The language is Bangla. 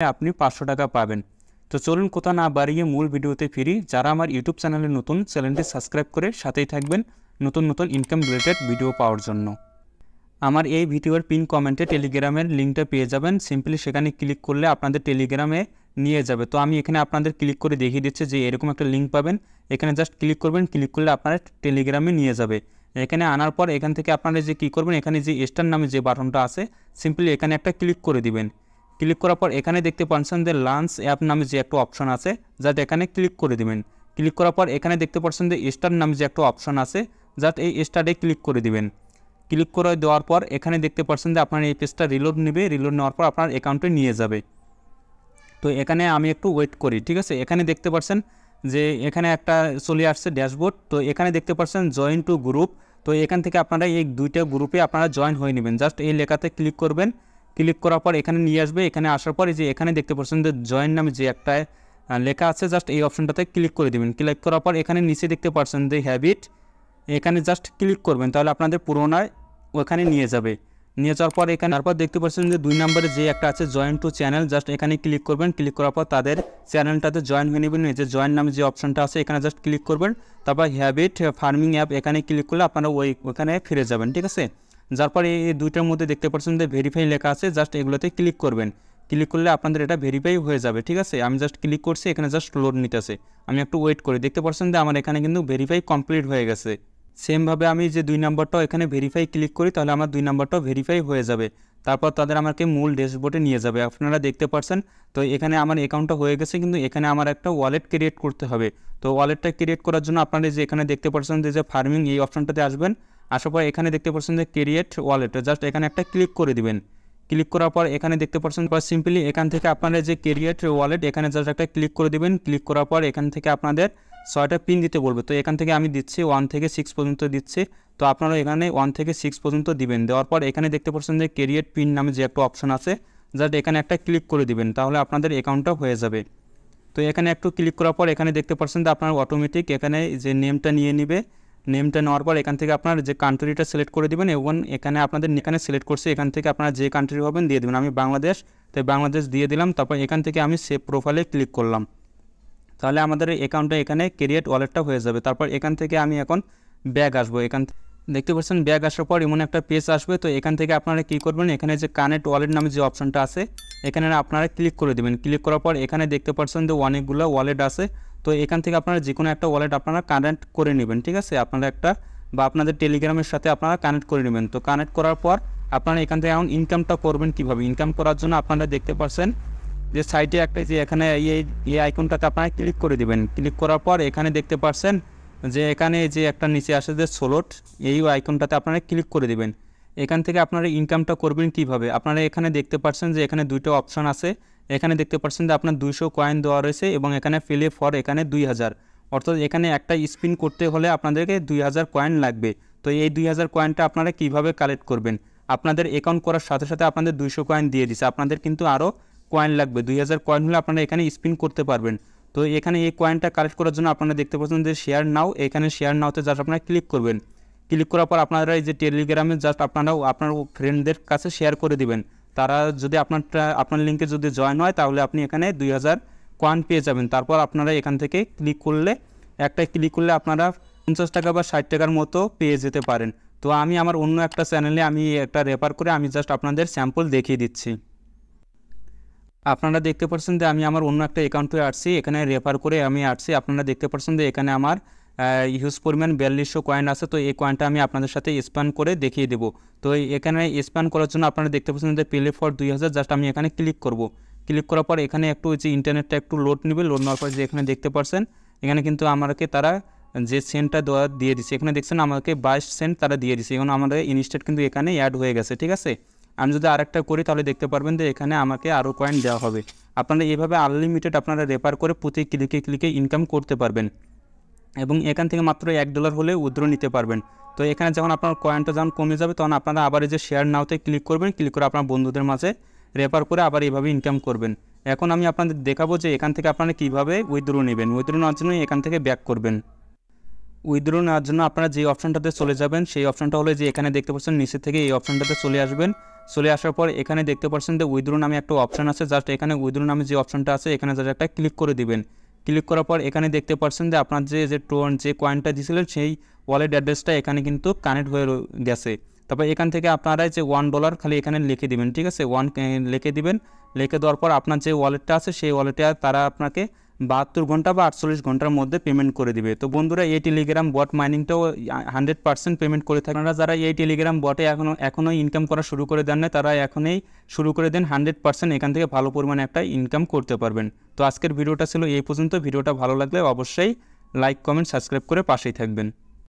আপনি 500 টাকা পাবেন। তো চলুন কথা না বাড়িয়ে মূল ভিডিওতে ফিরি। যারা আমার ইউটিউব চ্যানেলে নতুন, চ্যানেলটি সাবস্ক্রাইব করে সাথেই থাকবেন নতুন নতুন ইনকাম রিলেটেড ভিডিও পাওয়ার জন্য। আমার এই ভিডিওর পিন কমেন্টে টেলিগ্রামের লিঙ্কটা পেয়ে যাবেন। সিম্পলি সেখানে ক্লিক করলে আপনাদের টেলিগ্রামে নিয়ে যাবে। তো আমি এখানে আপনাদের ক্লিক করে দেখিয়ে দিচ্ছি যে এরকম একটা লিঙ্ক পাবেন। এখানে জাস্ট ক্লিক করবেন, ক্লিক করলে আপনারা টেলিগ্রামে নিয়ে যাবে। এখানে আনার পর এখান থেকে আপনারা যে কী করবেন, এখানে যে স্টার নামে যে বাটনটা আছে সিম্পলি এখানে একটা ক্লিক করে দিবেন। ক্লিক করার পর এখানে দেখতে পাচ্ছেন যে লাঞ্চ অ্যাপ নামে যে একটা অপশন আছে, জাস্ট এখানে ক্লিক করে দিবেন। ক্লিক করার পর এখানে দেখতে পাচ্ছেন যে স্টার নামে যে একটা অপশন আছে, জাস্ট এই স্টারে ক্লিক করে দিবেন। ক্লিক করে দেওয়ার পর এখানে দেখতে পাচ্ছেন যে আপনার এই পেজটা রিলোড নেবে। রিলোড নেওয়ার পর আপনার অ্যাকাউন্টে নিয়ে যাবে। তো এখানে আমি একটু ওয়েট করি, ঠিক আছে। এখানে দেখতে পাচ্ছেন যে এখানে একটা চলে আসছে ড্যাশবোর্ড। তো এখানে দেখতে পাচ্ছেন জয়েন টু গ্রুপ। তো এখান থেকে আপনারা এই দুইটা গ্রুপে আপনারা জয়েন হয়ে নেবেন। জাস্ট এই লেখাতে ক্লিক করবেন। ক্লিক করার পর এখানে নিয়ে আসবে। এখানে আসার পরে যে এখানে দেখতে পাচ্ছেন যে জয়েন নামে যে একটা লেখা আছে, জাস্ট এই অপশনটাতে ক্লিক করে দেবেন। ক্লিক করার পর এখানে নিচে দেখতে পাচ্ছেন যে হ্যাবিট, এখানে জাস্ট ক্লিক করবেন, তাহলে আপনাদের পুরোনায় ওখানে নিয়ে যাবে। নিয়ে যাওয়ার পর এখানে তারপর দেখতে পাচ্ছেন যে 2 নম্বরে যে একটা আছে জয়েন টু চ্যানেল, জাস্ট এখানে ক্লিক করবেন। ক্লিক করার পর তাদের চ্যানেলটাতে জয়েন হয়ে নেবেন। এই যে জয়েন নামে যে অপশনটা আছে এখানে জাস্ট ক্লিক করবেন। তারপর হ্যাবিট ফার্মিং অ্যাপ এখানে ক্লিক করলে আপনারা ওখানে ফিরে যাবেন, ঠিক আছে। যার পরে এই দুইটার মধ্যে দেখতে পাচ্ছেন যে ভেরিফাই লেখা আছে, জাস্ট এগুলোতে ক্লিক করবেন। ক্লিক করলে আপনাদের এটা ভেরিফাই হয়ে যাবে, ঠিক আছে। আমি জাস্ট ক্লিক করছি, এখানে জাস্ট লোড নিতেছে। আমি একটু ওয়েট করি। দেখতে পাচ্ছেন যে আমার এখানে কিন্তু ভেরিফাই কমপ্লিট হয়ে গেছে। সেমভাবে আমি যে 2 নম্বরটাও এখানে ভেরিফাই ক্লিক করি, তাহলে আমার 2 নম্বরটাও ভেরিফাই হয়ে যাবে। তারপর তাদের আমাকে মূল ড্যাশবোর্ডে নিয়ে যাবে, আপনারা দেখতে পাচ্ছেন। তো এখানে আমার অ্যাকাউন্টটা হয়ে গেছে, কিন্তু এখানে আমার একটা ওয়ালেট ক্রিয়েট করতে হবে। তো ওয়ালেটটা ক্রিয়েট করার জন্য আপনারা যে এখানে দেখতে পাচ্ছেন যে ফার্মিং এই অপশনটাতে আসবেন। আসার পর এখানে দেখতে পাচ্ছেন যে ক্রিয়েট ওয়ালেট, জাস্ট এখানে একটা ক্লিক করে দিবেন। ক্লিক করার পর এখানে দেখতে পাচ্ছেন সিম্পলি এখান থেকে আপনারা যে ক্রিয়েট ওয়ালেট এখানে জাস্ট একটা ক্লিক করে দিবেন। ক্লিক করার পর এখান থেকে আপনাদের 6টা পিন দিতে বলবে। তো এখান থেকে আমি দিচ্ছি 1 থেকে 6 পর্যন্ত দিচ্ছি। তো আপনারা এখানে 1 থেকে 6 পর্যন্ত দিবেন। দেওয়ার পর এখানে দেখতে পাচ্ছেন যে ক্রিয়েট পিন নামে যে একটা অপশন আছে, জাস্ট এখানে একটা ক্লিক করে দিবেন, তাহলে আপনাদের অ্যাকাউন্টটা হয়ে যাবে। তো এখানে একটু ক্লিক করার পর এখানে দেখতে পাচ্ছেন যে আপনার অটোমেটিক এখানে যে নেমটা নিয়ে নিবে। নেমটা নেওয়ার পর এখান থেকে আপনার যে কান্ট্রিটা সিলেক্ট করে দিবেন, এবং এখানে আপনাদের এখানে সিলেক্ট করছে, এখান থেকে আপনারা যে কান্ট্রি হবেন দিয়ে দেবেন। আমি বাংলাদেশ, তাই বাংলাদেশ দিয়ে দিলাম। তারপর এখান থেকে আমি সেভ প্রোফাইলে ক্লিক করলাম, তাহলে আমাদের অ্যাকাউন্টটা এখানে ক্রিয়েট ওয়ালেটটা হয়ে যাবে। তারপর এখান থেকে আমি এখন ব্যাগ আসবো। এখান দেখতে পাচ্ছেন ব্যাগ আসার পর এমন একটা পেজ আসবে। তো এখান থেকে আপনারা কী করবেন, এখানে যে কানেক্ট ওয়ালেট নামে যে অপশনটা আছে এখানে আপনারা ক্লিক করে দেবেন। ক্লিক করার পর এখানে দেখতে পাচ্ছেন যে অনেকগুলো ওয়ালেট আছে। তো এখান থেকে আপনারা যে কোনো একটা ওয়ালেট আপনারা কানেক্ট করে নেবেন, ঠিক আছে। আপনারা একটা বা আপনাদের টেলিগ্রামের সাথে আপনারা কানেক্ট করে নেবেন। তো কানেক্ট করার পর আপনারা এখান থেকে এখন ইনকামটা করবেন কীভাবে। ইনকাম করার জন্য আপনারা দেখতে পাচ্ছেন যে সাইটে একটা যে এখানে এই আইকনটাতে আপনারা ক্লিক করে দিবেন। ক্লিক করার পর এখানে দেখতে পাচ্ছেন যে এখানে যে একটা নিচে আসে যে সোলট, এই আইকনটাতে আপনারা ক্লিক করে দিবেন। এখান থেকে আপনারা ইনকামটা করবেন কিভাবে, আপনারা এখানে দেখতে পাচ্ছেন যে এখানে দুইটা অপশন আছে। এখানে দেখতে পাচ্ছেন যে আপনার 200 কয়েন দেওয়া রয়েছে, এবং এখানে ফিলে ফর এখানে 2000, অর্থাৎ এখানে একটা স্পিন করতে হলে আপনাদেরকে 2000 কয়েন লাগবে। তো এই 2000 কয়েনটা আপনারা কিভাবে কালেক্ট করবেন, আপনাদের অ্যাকাউন্ট করার সাথে সাথে আপনাদের 200 কয়েন দিয়ে দিছে, আপনাদের কিন্তু আরও কয়েন লাগবে। 2000 কয়েন হলে আপনারা এখানে স্পিন করতে পারবেন। তো এখানে এই কয়েনটা কালেক্ট করার জন্য আপনারা দেখতে পাচ্ছেন যে শেয়ার নাও, এখানে শেয়ার নাওতে জাস্ট আপনারা ক্লিক করবেন। ক্লিক করার পর আপনারা এই যে টেলিগ্রামে জাস্ট আপনারাও আপনার ফ্রেন্ডদের কাছে শেয়ার করে দিবেন। তারা যদি আপনার লিঙ্কে যদি জয়েন হয়, তাহলে আপনি এখানে 2000 কয়েন পেয়ে যাবেন। তারপর আপনারা এখান থেকে ক্লিক করলে আপনারা 50 টাকা বা 60 টাকার মতো পেয়ে যেতে পারেন। তো আমি আমার অন্য একটা চ্যানেলে আমি একটা রেফার করে আমি জাস্ট আপনাদের স্যাম্পল দেখিয়ে দিচ্ছি। আপনারা দেখতে পাচ্ছেন যে আমি আমার অন্য একটা অ্যাকাউন্টে আসছি, এখানে রেফার করে আমি আসছি। আপনারা দেখতে পাচ্ছেন যে এখানে আমার হিউজ পরিমাণ 4200 কয়েন আছে। তো এই কয়েনটা আমি আপনাদের সাথে স্প্যান করে দেখিয়ে দেবো। তো এখানে স্প্যান করার জন্য আপনারা দেখতে পাচ্ছেন যে প্লে ফর 2000, জাস্ট আমি এখানে ক্লিক করব। ক্লিক করার পর এখানে একটু যে ইন্টারনেটটা একটু লোড নেবে। লোড নেওয়ার পর যে এখানে দেখতে পাচ্ছেন এখানে কিন্তু আমাকে তারা যে সেন্টটা দিয়ে দিচ্ছে, এখানে দেখছেন আমাকে 22 সেন্ট তারা দিয়ে দিচ্ছে। এখন আমাদের ইনস্ট্যান্ট কিন্তু এখানে অ্যাড হয়ে গেছে, ঠিক আছে। আমি যদি আরেকটা করি তাহলে দেখতে পারবেন যে এখানে আমাকে আরও কয়েন দেওয়া হবে। আপনারা এইভাবে আনলিমিটেড আপনারা রেফার করে প্রতি ক্লিকে ইনকাম করতে পারবেন, এবং এখান থেকে মাত্র $1 হলে উইথড্র নিতে পারবেন। তো এখানে যখন আপনার কয়েনটা যখন কমে যাবে, তখন আপনারা আবার এই যে শেয়ার নাওতে ক্লিক করবেন। ক্লিক করে আপনার বন্ধুদের মাঝে রেফার করে আবার এইভাবে ইনকাম করবেন। এখন আমি আপনাদের দেখাবো যে এখান থেকে আপনারা কীভাবে উইথড্র নেবেন। উইথড্র নেওয়ার জন্য এখান থেকে ব্যাক করবেন। উইথড্র নেওয়ার জন্য আপনারা যে অপশনটাতে চলে যাবেন সেই অপশনটা হলো যে এখানে দেখতে পাচ্ছেন নিচে থেকে এই অপশনটাতে চলে আসবেন। চলে আসার পর এখানে দেখতে পাচ্ছেন যে উইথড্র নামে একটা অপশন আছে, জাস্ট এখানে উইথড্র নামে যে অপশনটা আছে এখানে জাস্ট একটা ক্লিক করে দিবেন। ক্লিক করার পর এখানে দেখতে পাচ্ছেন যে আপনার যে কয়েনটা দিয়েছিলেন সেই ওয়ালেট অ্যাড্রেসটা এখানে কিন্তু কানেক্ট হয়ে গেছে। তারপর এখান থেকে আপনারা যে $1 খালি এখানে লিখে দিবেন, ঠিক আছে, 1 লিখে দিবেন। লিখে দেওয়ার পর আপনার যে ওয়ালেটটা আছে সেই ওয়ালেটে তারা আপনাকে 72 ঘন্টা বা 48 ঘন্টার মধ্যে পেমেন্ট করে দিবে। তো বন্ধুরা এই টেলিগ্রাম বট মাইনিংটাও 100% পেমেন্ট করে থাকে। আপনারা যারা এই টেলিগ্রাম বটে এখনও ইনকাম করা শুরু করে দেন না, তারা এখনই শুরু করে দেন। 100% এখান থেকে ভালো পরিমাণে একটা ইনকাম করতে পারবেন। তো আজকের ভিডিওটা ছিল এই পর্যন্ত। ভিডিওটা ভালো লাগলে অবশ্যই লাইক, কমেন্ট, সাবস্ক্রাইব করে পাশেই থাকবেন।